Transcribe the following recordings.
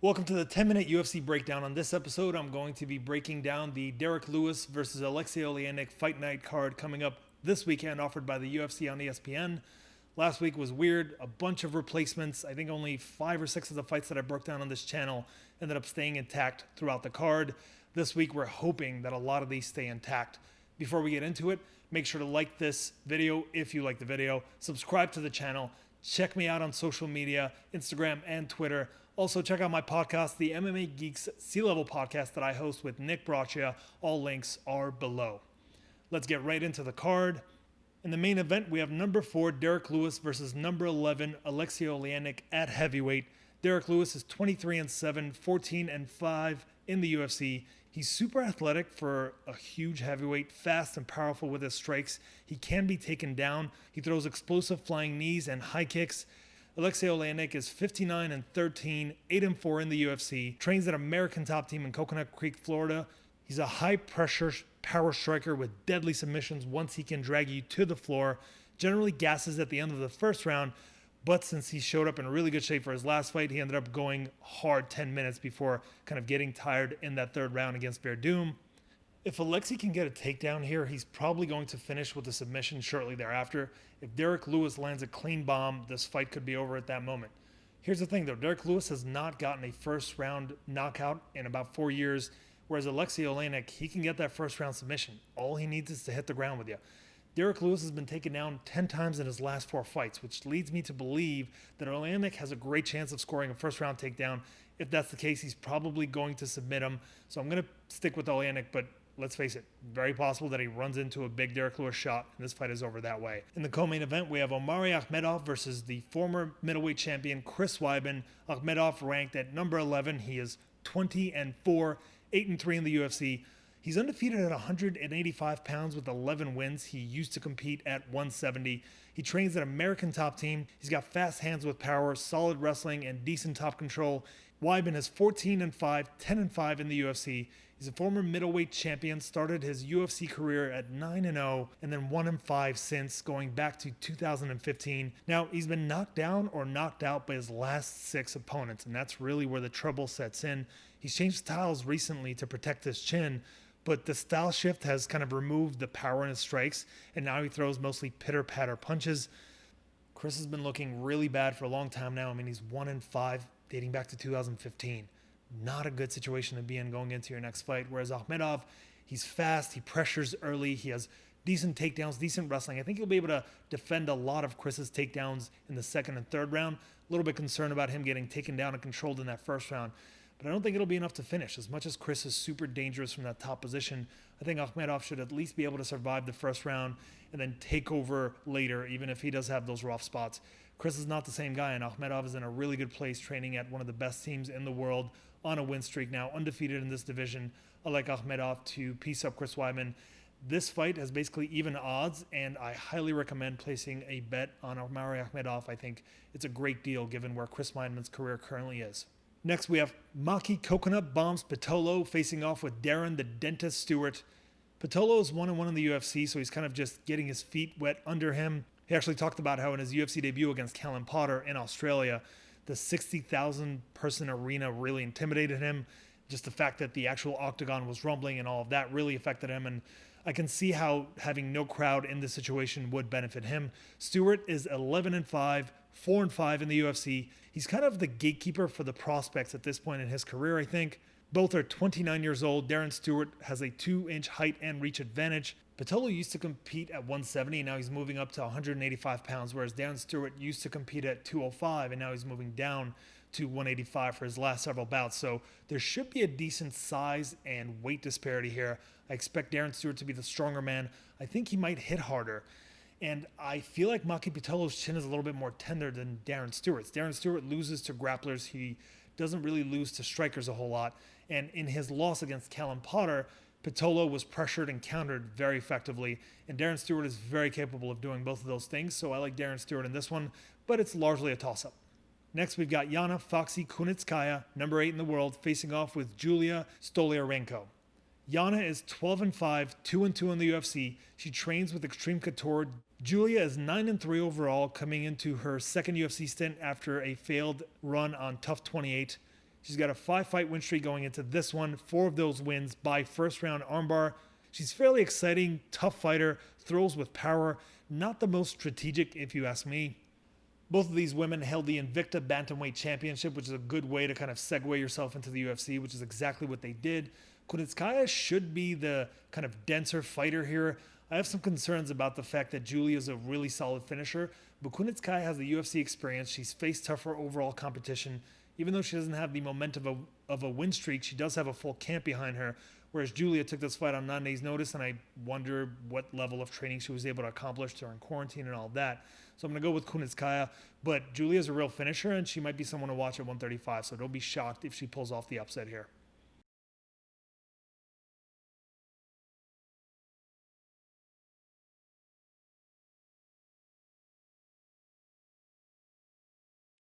Welcome to the 10-minute UFC breakdown. On this episode, I'm going to be breaking down the Derek Lewis versus Alexei Oleinik fight night card coming up this weekend, offered by the UFC on ESPN. Last week was weird, a bunch of replacements. I think only 5 or 6 of the fights that I broke down on this channel ended up staying intact throughout the card. This week, we're hoping that a lot of these stay intact. Before we get into it, make sure to like this video if you like the video, subscribe to the channel, check me out on social media, Instagram and Twitter. Also, check out my podcast, the MMA Geeks C-Level podcast that I host with Nick Braccia. All links are below. Let's get right into the card. In the main event, we have number 4, Derek Lewis versus number 11, Alexei Oleinik at heavyweight. Derek Lewis is 23-7, 14-5 in the UFC. He's super athletic for a huge heavyweight, fast and powerful with his strikes. He can be taken down. He throws explosive flying knees and high kicks. Alexei Oleinik is 59-13, 8-4 in the UFC, trains at American Top Team in Coconut Creek, Florida. He's a high-pressure power striker with deadly submissions once he can drag you to the floor. Generally gasses at the end of the first round, but since he showed up in really good shape for his last fight, he ended up going hard 10 minutes before kind of getting tired in that third round against Verdum. If Alexei can get a takedown here, he's probably going to finish with a submission shortly thereafter. If Derek Lewis lands a clean bomb, this fight could be over at that moment. Here's the thing though, Derek Lewis has not gotten a first round knockout in about 4 years, whereas Alexei Oleinik, he can get that first round submission. All he needs is to hit the ground with you. Derek Lewis has been taken down 10 times in his last 4 fights, which leads me to believe that Oleinik has a great chance of scoring a first round takedown. If that's the case, he's probably going to submit him. So I'm going to stick with Oleinik, but let's face it, very possible that he runs into a big Derek Lewis shot and this fight is over that way. In the co-main event, we have Omari Akhmedov versus the former middleweight champion Chris Wyman. Akhmedov ranked at number 11. He is 20-4, 8-3 in the UFC. He's undefeated at 185 pounds with 11 wins. He used to compete at 170. He trains at American Top Team. He's got fast hands with power, solid wrestling, and decent top control. Wyman is 14-5, 10-5 in the UFC. He's a former middleweight champion, started his UFC career at 9-0 and then 1-5 since, going back to 2015. Now, he's been knocked down or knocked out by his last 6 opponents, and that's really where the trouble sets in. He's changed styles recently to protect his chin, but the style shift has kind of removed the power in his strikes, and now he throws mostly pitter-patter punches. Chris has been looking really bad for a long time now. I mean, he's 1-5 dating back to 2015. Not a good situation to be in going into your next fight. Whereas Akhmedov, he's fast, he pressures early, he has decent takedowns, decent wrestling. I think he'll be able to defend a lot of Chris's takedowns in the second and third round. A little bit concerned about him getting taken down and controlled in that first round. But I don't think it'll be enough to finish. As much as Chris is super dangerous from that top position, I think Akhmedov should at least be able to survive the first round and then take over later, even if he does have those rough spots. Chris is not the same guy, and Akhmedov is in a really good place training at one of the best teams in the world on a win streak now, undefeated in this division. I like Akhmedov to piece up Chris Wyman. This fight has basically even odds, and I highly recommend placing a bet on Omari Akhmedov. I think it's a great deal given where Chris Wyman's career currently is. Next, we have Maki Coconut Bombs Pitolo facing off with Darren the Dentist Stewart. Pitolo is 1-1 in the UFC, so he's kind of just getting his feet wet under him. He actually talked about how in his UFC debut against Callum Potter in Australia, the 60,000 person arena really intimidated him. Just the fact that the actual octagon was rumbling and all of that really affected him. And I can see how having no crowd in this situation would benefit him. Stewart is 11-5, 4-5 in the UFC. He's kind of the gatekeeper for the prospects at this point in his career, I think. Both are 29 years old. Darren Stewart has a 2-inch height and reach advantage. Pitolo used to compete at 170, and now he's moving up to 185 pounds, whereas Darren Stewart used to compete at 205, and now he's moving down to 185 for his last several bouts. So there should be a decent size and weight disparity here. I expect Darren Stewart to be the stronger man. I think he might hit harder. And I feel like Maki Pitolo's chin is a little bit more tender than Darren Stewart's. Darren Stewart loses to grapplers. He doesn't really lose to strikers a whole lot. And in his loss against Callum Potter, Pitolo was pressured and countered very effectively, and Darren Stewart is very capable of doing both of those things, so I like Darren Stewart in this one, but it's largely a toss-up. Next, we've got Yana Foxy Konitskaya, number 8 in the world, facing off with Julia Stoliarenko. Yana is 12-5, 2-2 in the UFC. She trains with Extreme Couture. Julia is 9-3 overall, coming into her second UFC stint after a failed run on Tough 28. She's got a 5-fight win streak going into this one, 4 of those wins by first-round armbar. She's fairly exciting, tough fighter, throws with power, not the most strategic if you ask me. Both of these women held the Invicta Bantamweight Championship, which is a good way to kind of segue yourself into the UFC, which is exactly what they did. Konitskaya should be the kind of denser fighter here. I have some concerns about the fact that Julia is a really solid finisher, but Konitskaya has the UFC experience. She's faced tougher overall competition. Even though she doesn't have the momentum of a win streak, she does have a full camp behind her, whereas Julia took this fight on 9 days' notice, and I wonder what level of training she was able to accomplish during quarantine and all that. So I'm going to go with Konitskaya, but Julia's a real finisher, and she might be someone to watch at 135, so don't be shocked if she pulls off the upset here.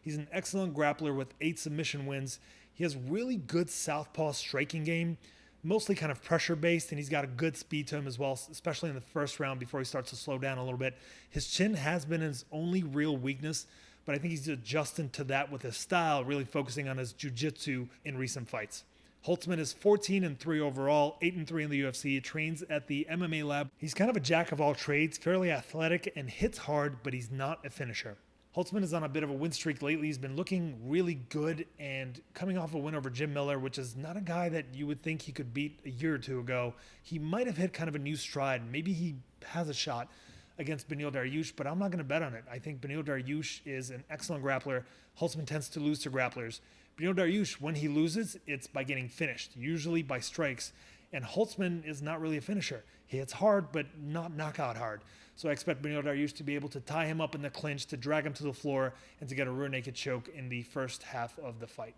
He's an excellent grappler with 8 submission wins. He has really good southpaw striking game, mostly kind of pressure-based, and he's got a good speed to him as well, especially in the first round before he starts to slow down a little bit. His chin has been his only real weakness, but I think he's adjusting to that with his style, really focusing on his jiu-jitsu in recent fights. Holtzman is 14-3 overall, 8-3 in the UFC. He trains at the MMA lab. He's kind of a jack of all trades, fairly athletic, and hits hard, but he's not a finisher. Holtzman is on a bit of a win streak lately. He's been looking really good and coming off a win over Jim Miller, which is not a guy that you would think he could beat a year or two ago. He might have hit kind of a new stride. Maybe he has a shot against Binodare, but I'm not going to bet on it. I think Binodare is an excellent grappler. Holtzman tends to lose to grapplers. Binodare, when he loses, it's by getting finished, usually by strikes. And Holtzman is not really a finisher. He hits hard, but not knockout hard. So I expect Binodare to be able to tie him up in the clinch, to drag him to the floor, and to get a rear naked choke in the first half of the fight.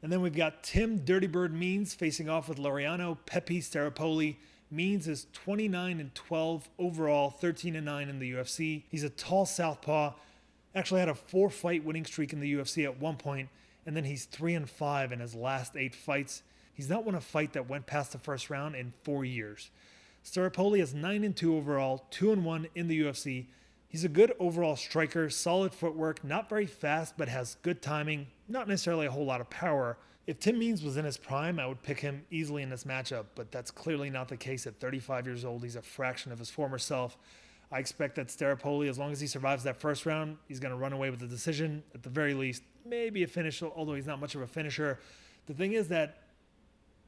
And then we've got Tim Dirty Bird Means facing off with Laureano Pepe Sarapoli. Means is 29-12 overall, 13-9 in the UFC. He's a tall southpaw. Actually had a 4-fight winning streak in the UFC at one point, and then he's 3-5 in his last 8 fights. He's not won a fight that went past the first round in 4 years. Sarapoli is 9-2 overall, 2-1 in the UFC. He's a good overall striker, solid footwork, not very fast, but has good timing, not necessarily a whole lot of power. If Tim Means was in his prime, I would pick him easily in this matchup, but that's clearly not the case at 35 years old. He's a fraction of his former self. I expect that Sarapoli, as long as he survives that first round, he's going to run away with the decision. At the very least, maybe a finish, although he's not much of a finisher. The thing is that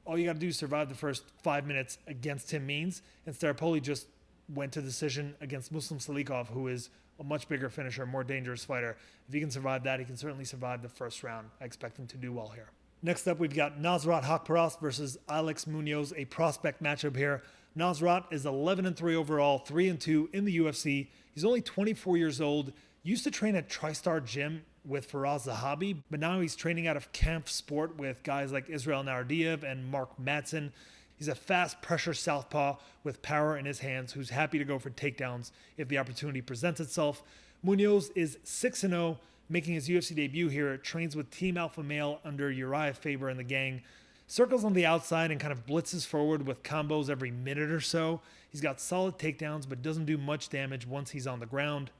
all you got to do is survive the first 5 minutes against Tim Means, and Sarapoli just went to decision against Muslim Salikov, who is a much bigger finisher, more dangerous fighter. If he can survive that, he can certainly survive the first round. I expect him to do well here. Next up, we've got Nasrat Haqparast versus Alex Munoz, a prospect matchup here. Nasrat is 11-3 overall, 3-2 in the UFC. He's only 24 years old, used to train at TriStar Gym with Faraz Zahabi, but now he's training out of Camp Sport with guys like Israel Nardiev and Mark Madsen. He's a fast pressure southpaw with power in his hands who's happy to go for takedowns if the opportunity presents itself. Munoz is 6-0, making his UFC debut here. Trains with Team Alpha Male under Uriah Faber and the gang. Circles on the outside and kind of blitzes forward with combos every minute or so. He's got solid takedowns but doesn't do much damage once he's on the ground.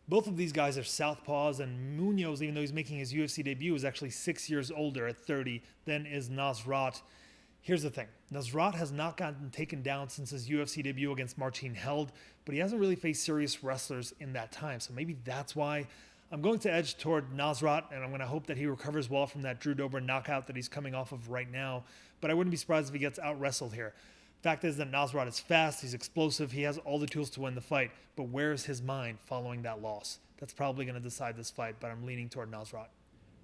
Both of these guys are southpaws, and Munoz, even though he's making his UFC debut, is actually 6 years older at 30 than is Nasrat. Here's the thing. Nasrat has not gotten taken down since his UFC debut against Martin Held, but he hasn't really faced serious wrestlers in that time, so maybe that's why. I'm going to edge toward Nasrat, and I'm going to hope that he recovers well from that Drew Dober knockout that he's coming off of right now, but I wouldn't be surprised if he gets out-wrestled here. Fact is that Nasrat is fast, he's explosive, he has all the tools to win the fight, but where is his mind following that loss? That's probably going to decide this fight, but I'm leaning toward Nasrat.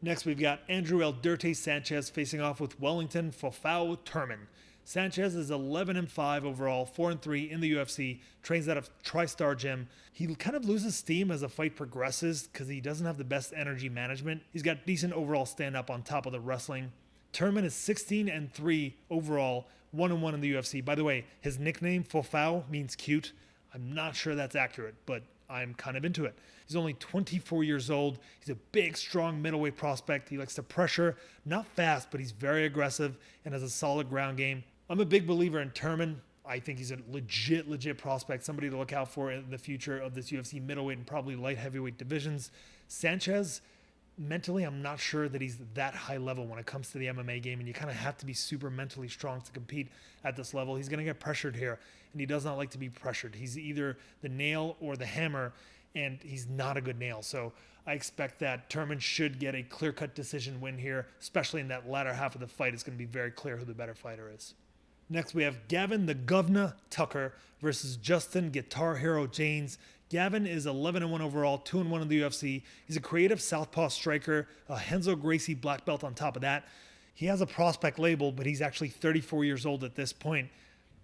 Next, we've got Andrew El Dirte Sanchez facing off with Wellington Fofao Turman. Sanchez is 11-5 overall, 4-3 in the UFC, trains out of TriStar Gym. He kind of loses steam as the fight progresses because he doesn't have the best energy management. He's got decent overall stand-up on top of the wrestling. Turman is 16-3 overall, 1-1 in the UFC. By the way, his nickname, Fofao, means cute. I'm not sure that's accurate, but I'm kind of into it. He's only 24 years old. He's a big, strong middleweight prospect. He likes to pressure, not fast, but he's very aggressive and has a solid ground game. I'm a big believer in Turman. I think he's a legit prospect, somebody to look out for in the future of this UFC middleweight and probably light heavyweight divisions. Sanchez, mentally, I'm not sure that he's that high level when it comes to the MMA game, and you kind of have to be super mentally strong to compete at this level. He's going to get pressured here, and he does not like to be pressured. He's either the nail or the hammer, and he's not a good nail. So I expect that Turman should get a clear-cut decision win here, especially in that latter half of the fight. It's going to be very clear who the better fighter is. Next, we have Gavin the Governor Tucker versus Justin Guitar Hero James. Gavin is 11-1 overall, 2-1 in the UFC. He's a creative southpaw striker, a Renzo Gracie black belt on top of that. He has a prospect label, but he's actually 34 years old at this point.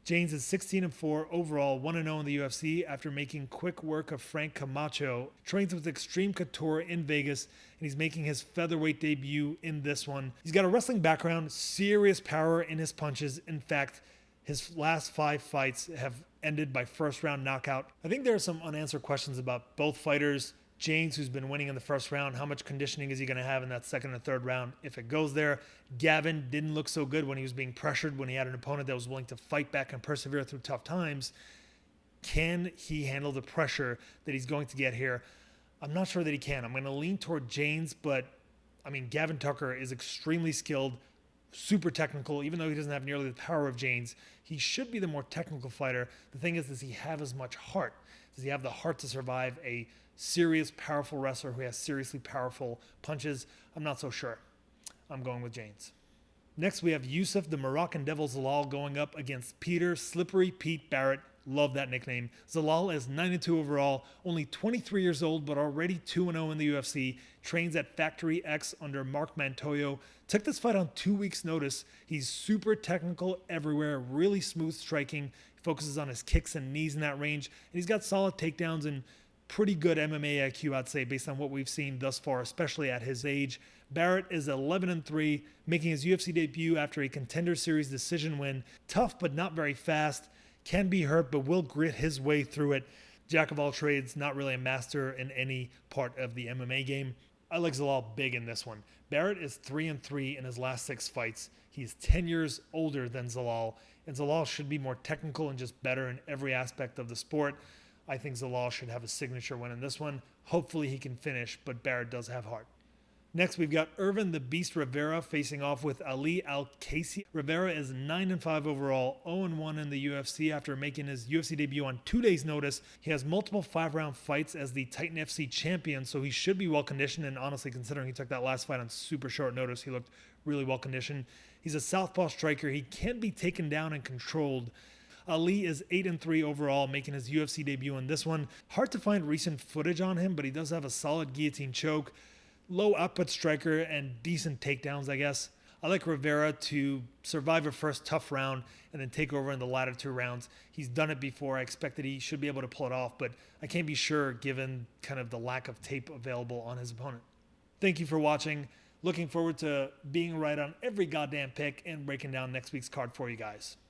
James is 16-4 overall, 1-0 in the UFC after making quick work of Frank Camacho. Trains with Extreme Couture in Vegas, and he's making his featherweight debut in this one. He's got a wrestling background, serious power in his punches. In fact, his last 5 fights have ended by first round knockout. I think there are some unanswered questions about both fighters. James, who's been winning in the first round, how much conditioning is he going to have in that second and third round if it goes there? Gavin didn't look so good when he was being pressured, when he had an opponent that was willing to fight back and persevere through tough times. Can he handle the pressure that he's going to get here? I'm not sure that he can. I'm going to lean toward James, but I mean, Gavin Tucker is extremely skilled, super technical. Even though he doesn't have nearly the power of James, he should be the more technical fighter. The thing is, does he have as much heart? Does he have the heart to survive a serious, powerful wrestler who has seriously powerful punches? I'm not so sure. I'm going with James. Next, we have Yusuf the Moroccan Devil Zalal going up against Peter Slippery Pete Barrett. Love that nickname. Zalal is 9-2 overall, only 23 years old, but already 2-0 in the UFC. Trains at Factory X under Mark Mantoyo. Took this fight on 2 weeks' notice. He's super technical everywhere, really smooth striking. He focuses on his kicks and knees in that range, and he's got solid takedowns and pretty good MMA IQ, I'd say, based on what we've seen thus far, especially at his age. Barrett is 11-3, making his UFC debut after a Contender Series decision win. Tough, but not very fast. Can be hurt, but will grit his way through it. Jack of all trades, not really a master in any part of the MMA game. I like Zalal big in this one. Barrett is 3-3 in his last 6 fights. He's 10 years older than Zalal, and Zalal should be more technical and just better in every aspect of the sport. I think Zalal should have a signature win in this one. Hopefully he can finish, but Barrett does have heart. Next, we've got Irvin the Beast Rivera facing off with Ali Al-Kaisi. Rivera is 9-5 overall, 0-1 in the UFC after making his UFC debut on 2 days' notice. He has multiple 5-round fights as the Titan FC champion, so he should be well-conditioned, and honestly, considering he took that last fight on super short notice, he looked really well-conditioned. He's a southpaw striker. He can be taken down and controlled. Ali is 8-3 overall, making his UFC debut in this one. Hard to find recent footage on him, but he does have a solid guillotine choke. Low output striker and decent takedowns, I guess. I like Rivera to survive a first tough round and then take over in the latter 2 rounds. He's done it before. I expect that he should be able to pull it off, but I can't be sure given kind of the lack of tape available on his opponent. Thank you for watching. Looking forward to being right on every goddamn pick and breaking down next week's card for you guys.